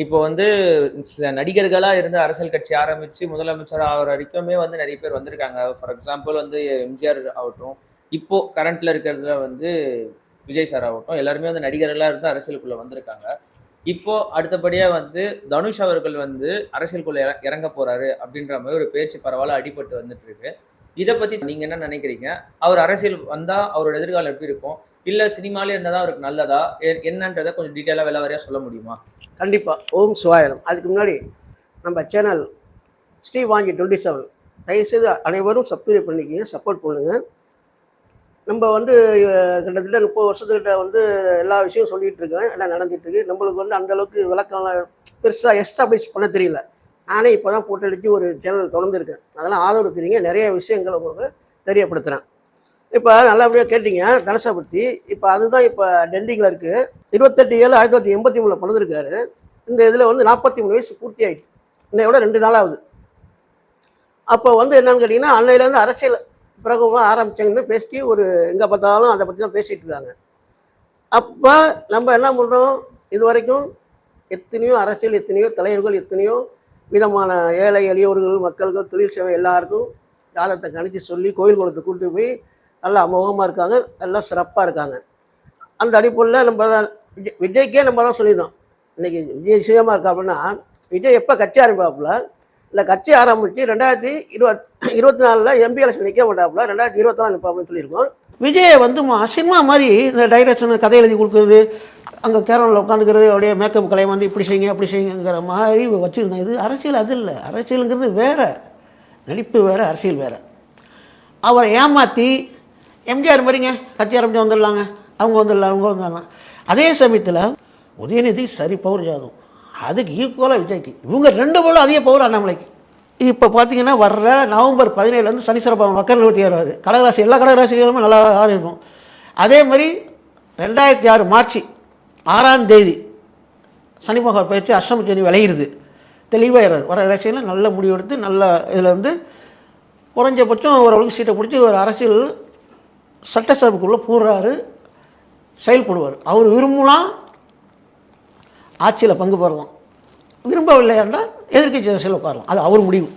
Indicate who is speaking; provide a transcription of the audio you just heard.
Speaker 1: இப்போ வந்து நடிகர்களா இருந்து அரசியல் கட்சி ஆரம்பிச்சு முதலமைச்சர் ஆகுற வரைக்குமே வந்து நெறைய பேர் வந்திருக்காங்க. ஃபார் எக்ஸாம்பிள் வந்து எம்ஜிஆர் ஆகட்டும், இப்போ கரண்ட்ல இருக்கிறதுல வந்து விஜய் சார் ஆகட்டும், எல்லாருமே வந்து நடிகர்களா இருந்து அரசியலுக்குள்ள வந்திருக்காங்க. இப்போ அடுத்தபடியா வந்து தனுஷ் அவர்கள் வந்து அரசியலுக்குள்ள இறங்க போறாரு அப்படின்ற மாரி ஒரு பேச்சு பரவலா அடிபட்டு வந்துட்டு இருக்கு. இத பத்தி நீங்க என்ன நினைக்கிறீங்க? அவர் அரசியல் வந்தா அவரோட எதிர்காலம் எப்படி இருக்கும்? இல்ல சினிமாலே இருந்தா தான் அவருக்கு நல்லதா? என்னன்றத கொஞ்சம் டீட்டெயிலா விலாவாரியா சொல்ல முடியுமா?
Speaker 2: கண்டிப்பா. ஓம் சிவாய அதுக்கு முன்னாடி நம்ம சேனல் ஸ்ரீவாங்கி 27 தயவுசெய்து அனைவரும் சப்ஸ்கிரைப் பண்ணிக்கிங்க, சப்போர்ட் பண்ணுங்க. நம்ம வந்து கிட்டத்தட்ட 30 வருஷத்துக்கிட்ட வந்து எல்லா விஷயம் சொல்லிட்டு இருக்கேன். எல்லாம் நடந்துட்டு இருக்கு. நம்மளுக்கு வந்து அந்த அளவுக்கு விளக்கம் பெருசாக எஸ்டாப்ளிஷ் பண்ண தெரியல. நானே இப்போ தான் போட்டு அடிச்சு ஒரு சேனல் தொடர்ந்துருக்கேன். அதெல்லாம் ஆதரவு தெரியுங்க. நிறைய விஷயங்கள் உங்களுக்கு தெரியப்படுத்துகிறேன். இப்போ நல்லபடியாக கேட்டீங்க தனுஷை பற்றி. இப்போ அதுதான் இப்போ டெண்டிங்கில் இருக்குது. 28/7/1983 பிறந்திருக்காரு. இந்த இதில் வந்து 43 வயசு பூர்த்தி ஆகிட்டு, இன்னையோட 2 நாள் ஆகுது. அப்போ வந்து என்னன்னு கேட்டிங்கன்னா, அன்னையிலேருந்து அரசியல் பிரகமாக ஆரம்பித்தாங்கன்னு பேசி ஒரு எங்கே பார்த்தாலும் அதை பற்றி தான் பேசிகிட்டு இருக்காங்க. அப்போ நம்ம என்ன பண்ணுறோம், இது வரைக்கும் எத்தனையோ அரசியல், எத்தனையோ தலைவர்கள், எத்தனையோ விதமான ஏழை எளியோர்கள், மக்கள்கள், தொழில் சேவை எல்லாருக்கும் ஜாதகத்தை கணிச்சு சொல்லி கோயில் குளத்தை கூப்பிட்டு போய் நல்லா அமோகமாக இருக்காங்க, எல்லாம் சிறப்பாக இருக்காங்க. அந்த அடிப்படையில் நம்ம விஜய்க்கே நம்ம தான் சொல்லியிருந்தோம், இன்றைக்கி விஜய் சுயமாக இருக்கா அப்படின்னா, விஜய் எப்போ கட்சி ஆரம்பிப்பாப்புல, இல்லை கட்சி ஆரம்பித்து 2024 எம்பி எலெக்ஷன் நிற்க மாட்டாப்புல, 2024 நிற்பாப்புன்னு சொல்லியிருக்கோம். விஜயை வந்து சினிமா மாதிரி இந்த டைரக்ஷன் கதை எழுதி கொடுக்குறது, அங்கே கேரளில் உட்காந்துக்கிறது, அப்படியே மேக்கப் கலை வந்து இப்படி செய்யுங்க அப்படி செய்யுங்கிற மாதிரி வச்சுருந்தேன். இது அரசியல் அது இல்லை. அரசியலுங்கிறது வேறு, நடிப்பு வேறு, அரசியல் வேறு. அவரை ஏமாற்றி எம்ஜிஆர் மாதிரிங்க கட்சி ஆரம்பித்து வந்துடலாங்க, அவங்க வந்துடலாம், அவங்க வந்துடலாம். அதே சமயத்தில் உதயநிதி சரி பவர் ஜாதம், அதுக்கு ஈக்குவலாக விஜய்க்கு. இவங்க 2 பேரும் அதிக பவர் அண்ணாமலைக்கு. இப்போ பார்த்தீங்கன்னா வர்ற நவம்பர் 17 சனீஸ்வரன் வக்கர நிவர்த்தி ஏறுவார். கடகராசி எல்லா கடகராசிகளுமே நல்லா ஆரம்பிக்கும். அதே மாதிரி 2006 மார்ச் 6ஆம் தேதி சனி மகா பயிற்சி அஷ்டம சனி விளையிறது, தெளிவாகிறார். வர எலெக்ஷனில் நல்ல முடிவெடுத்து நல்ல இதில் வந்து குறைஞ்சபட்சம் ஓரளவுக்கு சீட்டை பிடிச்சி ஒரு அரசியல் சட்டசபைக்குள்ளே போடுறாரு, செயல்படுவார். அவர் விரும்பினா ஆட்சியில் பங்கு பெறலாம், விரும்பவில்லை என்றால் எதிர்க்கட்சி அரசியல் உட்காரலாம். அது அவர் முடிவு.